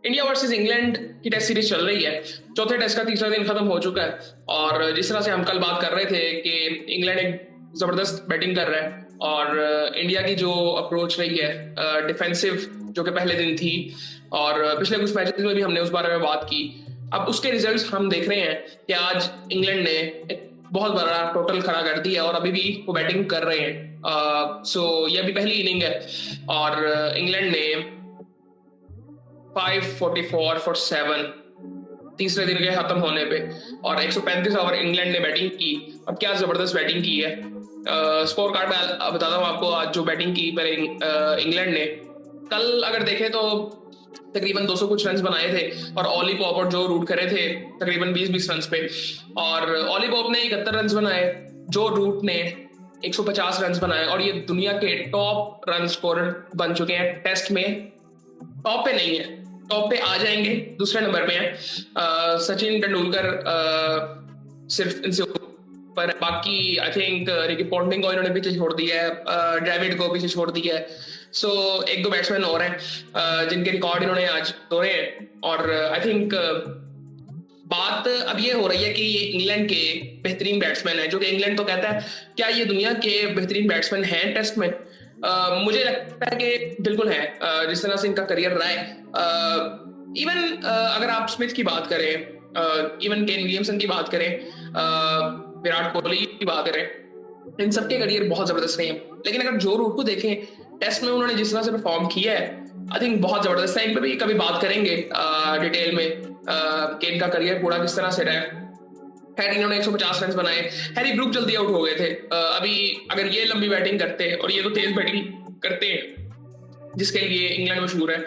India versus England की test series चल रही है। चौथे टेस्ट का तीसरा दिन खत्म हो चुका है और जिस तरह से हम कल बात कर रहे थे कि इंग्लैंड एक जबरदस्त बैटिंग कर रहा है और इंडिया की जो अप्रोच रही है डिफेंसिव, जो कि पहले दिन थी और पिछले कुछ मैचेस में भी हमने उस बारे में बात की। अब उसके रिजल्ट्स हम देख रहे हैं कि आज इंग्लैंड ने एक बहुत बड़ा टोटल खड़ा कर दिया और अभी भी वो बैटिंग कर रहे हैं। सो ये अभी पहली इनिंग है और इंग्लैंड ने 544 फॉर 7 तीसरे दिन के खत्म होने पे और 135 ओवर इंग्लैंड ने बैटिंग की। अब क्या जबरदस्त बैटिंग की है। स्कोर कार्ड में बताता हूँ आपको। आज जो बैटिंग की पहले इंग्लैंड ने, कल अगर देखें तो तकरीबन 200 कुछ रन बनाए थे और ऑली पॉप और जो रूट करे थे तकरीबन 20-20 रन पे, और ऑली पॉप ने 71 रन बनाए, जो रूट ने 150 रन बनाए और ये दुनिया के टॉप रन स्कोरर बन चुके हैं टेस्ट में। टॉप पे नहीं है, टॉप पे आ जाएंगे, दूसरे नंबर पे हैं सचिन तेंदुलकर, सिर्फ इनसे ऊपर। बाकी आई थिंक रिकी पॉन्टिंग को इन्होंने पीछे छोड़ दिया है, ड्रेविड को पीछे छोड़ दिया है। सो एक दो बैट्समैन और हैं जिनके रिकॉर्ड इन्होंने आज तोड़े हैं और आई थिंक बात अब ये हो रही है कि ये इंग्लैंड के बेहतरीन बैट्समैन है, जो कि इंग्लैंड तो कहता है क्या ये दुनिया के बेहतरीन बैट्समैन हैं टेस्ट में। मुझे लगता है कि बिल्कुल है। जिस तरह से इनका करियर रहा है, इवन अगर आप स्मिथ की बात करें, इवन केन विलियमसन की बात करें, विराट कोहली की बात करें, इन सबके करियर बहुत जबरदस्त रहे हैं। लेकिन अगर जो रूट को देखें, टेस्ट में उन्होंने जिस तरह से परफॉर्म किया है, आई थिंक बहुत जबरदस्त है। इन पर भी कभी बात करेंगे डिटेल में कि इनका करियर पूरा किस तरह से रहा है। खैर, इन्होंने 150 रन बनाए। हैरी ब्रूक जल्दी आउट हो गए थे। अभी अगर ये लंबी बैटिंग करते और ये तो तेज बैटिंग करते हैं जिसके लिए इंग्लैंड मशहूर है।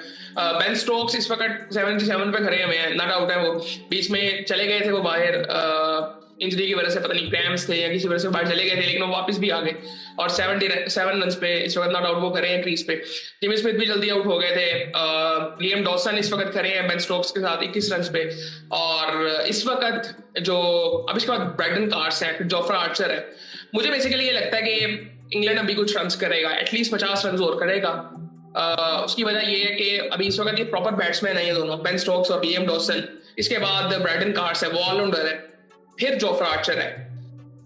बेन स्टोक्स इस वक्त 77 पे खड़े हुए हैं, नॉट आउट है। वो बीच में चले गए थे, वो बाहर इंजरी की वजह से, पता नहीं क्रैम्स थे या किसी वजह से बाहर चले गए थे, लेकिन वो वापस भी आ गए और 77 रन पे इस वक्त नॉट आउट वो करे हैं क्रीज पे। जिमी स्मिथ भी जल्दी आउट हो गए थे। लियम डॉसन इस वक्त खड़े हैं बेन स्टोक्स के साथ 21 रन पे। और इस वक्त जो अब इसके बाद ब्राइटन कार्स है, जोफ्रा आर्चर है। मुझे बेसिकली ये लगता है कि इंग्लैंड अभी कुछ रन करेगा, एटलीस्ट 50 रन और करेगा। उसकी वजह ये है कि अभी इस वक्त ये प्रॉपर बैट्समैन है, ये दोनों, बेन स्टोक्स और लियम डॉसन। इसके बाद ब्राइटन कार्स है, वो ऑलराउंडर है। फिर जोफ्रा आर्चर है।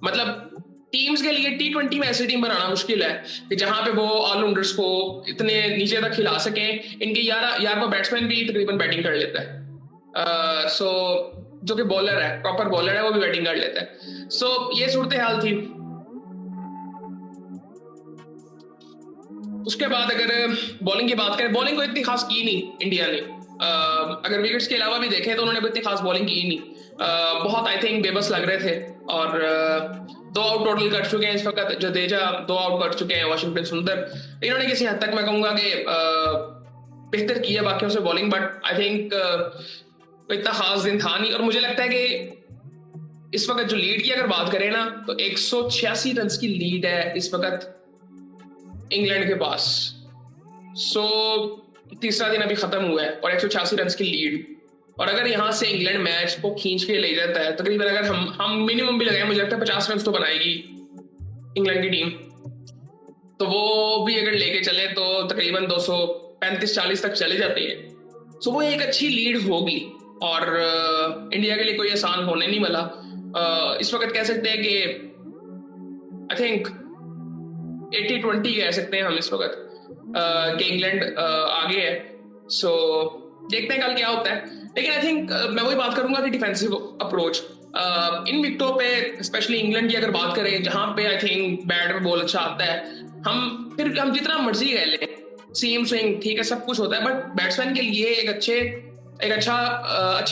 मतलब टीम्स के लिए T20 में ऐसी टीम बनाना मुश्किल है कि जहां पे वो ऑलराउंडर्स को इतने नीचे तक खिला सकें। इनके यार वो बैट्समैन भी तकरीबन बैटिंग कर लेता है। सो जो कि बॉलर है, प्रॉपर बॉलर है, वो भी बैटिंग कर लेता है। सो ये सूरत हाल थी। उसके बाद अगर बॉलिंग की बात करें, बॉलिंग को इतनी खास की नहीं इंडिया ने। अगर विकेट्स के अलावा भी देखें तो उन्होंने इतनी खास बॉलिंग की नहीं। बहुत आई थिंक बेबस लग रहे थे और 2 आउट टोटल कर चुके हैं इस वक्त। जडेजा 2 आउट कर चुके हैं, वाशिंगटन सुंदर इन्होंने किसी हद तक मैं कहूंगा कि बेहतर किया बाकियों से बॉलिंग, बट आई थिंक इतना खास दिन था नहीं। और मुझे लगता है कि इस वक्त जो लीड की अगर बात करें ना, तो 186 रन की लीड है इस वक्त इंग्लैंड के पास। सो तीसरा दिन अभी खत्म हुआ है और 186 रन की लीड। और अगर यहां से इंग्लैंड मैच को खींच के ले जाता है, तकरीबन अगर हम मिनिमम भी लगाए, मुझे लगता है 50 रन तो बनाएगी इंग्लैंड की टीम। तो वो भी अगर लेके चले तो तकरीबन 235-40 तक चले जाते हैं। सो वो एक अच्छी लीड होगी और इंडिया के लिए कोई आसान होने नहीं वाला। इस वक्त कह सकते हैं कि आई थिंक 80-20 कह सकते हैं हम इस वक्त कि इंग्लैंड आगे है। सो देखते हैं कल क्या होता है। लेकिन आई थिंक मैं वही बात करूंगा कि डिफेंसिव अप्रोच इन विकेटों पे, स्पेशली इंग्लैंड की अगर बात करें, जहां पे आई थिंक बैट पे बॉल अच्छा आता है, हम जितना मर्जी कह लें, सीम स्विंग ठीक है, सब कुछ होता है, बट बैट्समैन के लिए अच्छी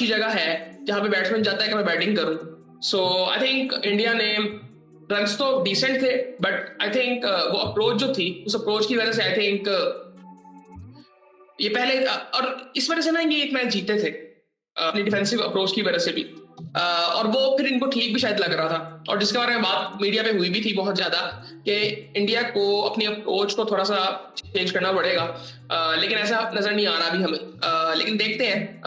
जगह है जहां पे बैट्समैन चाहता है कि मैं बैटिंग करूं। सो आई थिंक इंडिया ने रन्स तो डिसेंट थे, बट आई थिंक वो अप्रोच जो थी, उस अप्रोच की वजह से आई थिंक ये पहले और इस वजह से ना ये एक मैच जीते थे अपनी डिफेंसिव अप्रोच की वजह से भी। और वो फिर इनको ठीक भी शायद लग रहा था और जिसके बारे में बात मीडिया पे हुई भी थी बहुत ज्यादा कि इंडिया को अपनी अप्रोच को थोड़ा सा चेंज करना पड़ेगा। लेकिन ऐसा नजर नहीं आ रहा अभी हमें। लेकिन देखते हैं,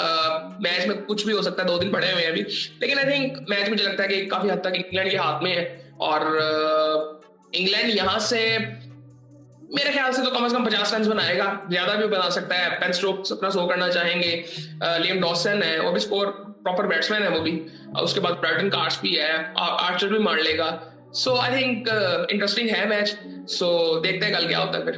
मैच में कुछ भी हो सकता है, 2 दिन पड़े हुए हैं अभी। लेकिन आई थिंक मैच मुझे लगता है कि काफी हद तक इंग्लैंड के हाथ में है और इंग्लैंड यहाँ से मेरे ख्याल से तो कम से कम 50 रन बनाएगा, ज्यादा भी बना सकता है। पेन स्टोक्स अपना शो करना चाहेंगे, लियम डॉसन है, वो भी स्कोर प्रॉपर बैट्समैन है वो भी। उसके बाद ब्राइटन कार्स भी है, आर्चर भी मार लेगा। सो आई थिंक इंटरेस्टिंग है मैच। सो देखते हैं कल क्या होता है फिर।